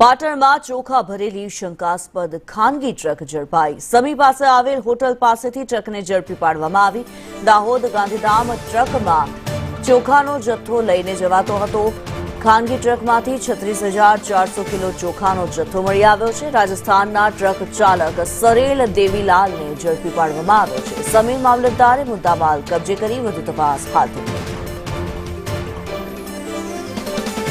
પાટણમાં ચોખા ભરેલી શંકાસ્પદ ખાનગી ટ્રક ઝડપાઈ। સમી પાસે આવેલ હોટલ પાસેથી ટ્રકને ઝડપી પાડવામાં આવી। દાહોદ ગાંધીધામ ટ્રકમાં ચોખાનો જથ્થો લઈને જવાતો હતો। ખાનગી ટ્રકમાંથી 36,400 કિલો ચોખાનો જથ્થો મળી આવ્યો છે। રાજસ્થાનના ટ્રક ચાલક સરેલ દેવીલાલને ઝડપી પાડવામાં આવ્યો છે। સમી મામલતદારે મુદ્દામાલ કબજે કરી વધુ તપાસ હાથ ધરી।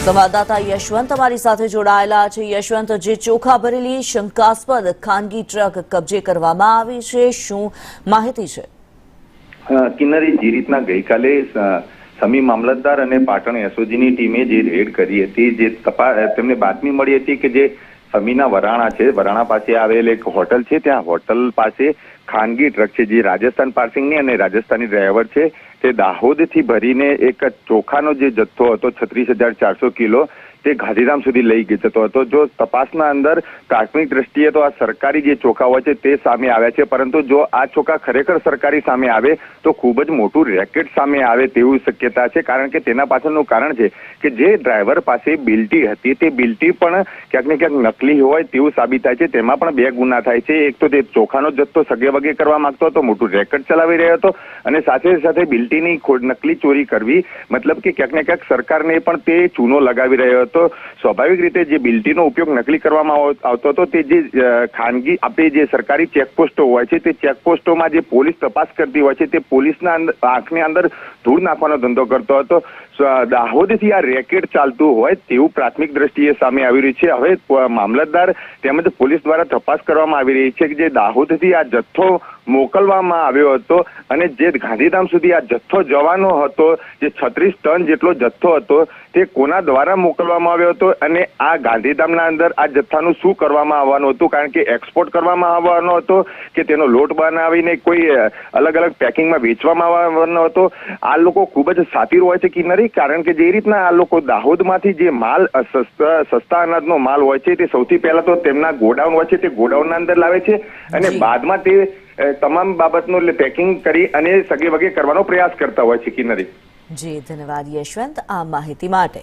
संवाददाता यशवंत हमारी साथे जोड़ायेला छे। यशवंत, जे चोखा भरेली शंकास्पद खानगी ट्रक कब्जे करवामां आवी छे, शुं माहिती छे? किन्नरी जे रीतना गईकाले समी मामलतदार अने पाटण एसओजीनी टीमे जे रेड करी हती, जे तेमने बातमी मळी हती के जे समीना वराणा छे, वराणा पासे आवेल एक होटल छे, त्यां होटल पासे खानगी ट्रक छे जे राजस्थान पार्सिंगनी अने राजस्थानी ड्राइवर छे ते दाहोदथी भरीने एक चोखानो जे जथ्थो हतो 36,400 किलो ते गांधीधाम सुधी लई जतो हतो। जो तपासना अंदर प्राथमिक दृष्टिए तो आ सरकारी जे चोखा होय छे ते सामे आव्या छे, परंतु जो आ चोखा खरेखर सरकारी सामे आवे तो खूब ज मोटुं रेकेट सामे आवे तेवी शक्यता छे। कारण के तेना पाछळनुं कारण छे के जे ड्राइवर पासे बिल्टी हती ते बिल्टी पण क्यांक ने क्यांक नकली होय तेवुं साबित थाय छे। तेमां पण बे गुना थाय छे। एक तो ते चोखानो जथ्थो सगेवगे करवा मागतो हतो, मोटुं रेकेट चलावी रह्यो हतो अने साथे साथे बिल्टीनी नकली चोरी करवी, मतलब के क्यांक ने क्यांक सरकारने पण ते चूनो लगावी रह्यो तो स्वाभाविक रीते जे बिल्टीनो उपयोग नकली करवामां आवतो हतो ते जे खानगी आपणी जे सरकारी चेकपोस्टो होय छे ते चेकपोस्टोमां जे पोलीस तपास करती होय छे ते पोलीसना आंखनी अंदर धूळ नाखવાનો धंधो करतो हतो। दाहोदथी आ रेकेट चालतुं होय तेवुं प्राथमिक दृष्टिए सामे आवी रह्युं छे। हवे मामलतदार તેમજ પોલીસ દ્વારા તપાસ કરવામાં આવી રહી છે કે જે દાહોદથી આ જથ્થો મોકલવામાં આવ્યો હતો અને જે ગાંધીધામ સુધી આ જથ્થો જવાનો હતો, જે 36 ટન જેટલો જથ્થો હતો તે કોના દ્વારા મોકલવામાં આવ્યો હતો અને આ ગાંધીધામના અંદર આ જથ્થાનું શું કરવામાં આવવાનું હતું, કારણ કે એક્સપોર્ટ કરવામાં આવવાનો હતો કે તેનો લોટ બનાવીને કોઈ અલગ અલગ પેકિંગમાં વેચવામાં આવવાનો હતો। આ લોકો ખૂબ જ સાતીર હોય છે કિન્નરી, કારણ કે જે રીતના આ લોકો દાહોદમાંથી જે માલ સસ્તા અનાજનો માલ હોય છે તે સૌથી પહેલા તો તેમના ગોડાઉન હોય છે તે ગોડાઉનના અંદર લાવે છે અને બાદમાં તે તમામ બાબતનું પેકિંગ કરી અને સગે વગે કરવાનો પ્રયાસ કરતા હોય છે કિન્નરી। જી, ધન્યવાદ યશવંત આ માહિતી માટે।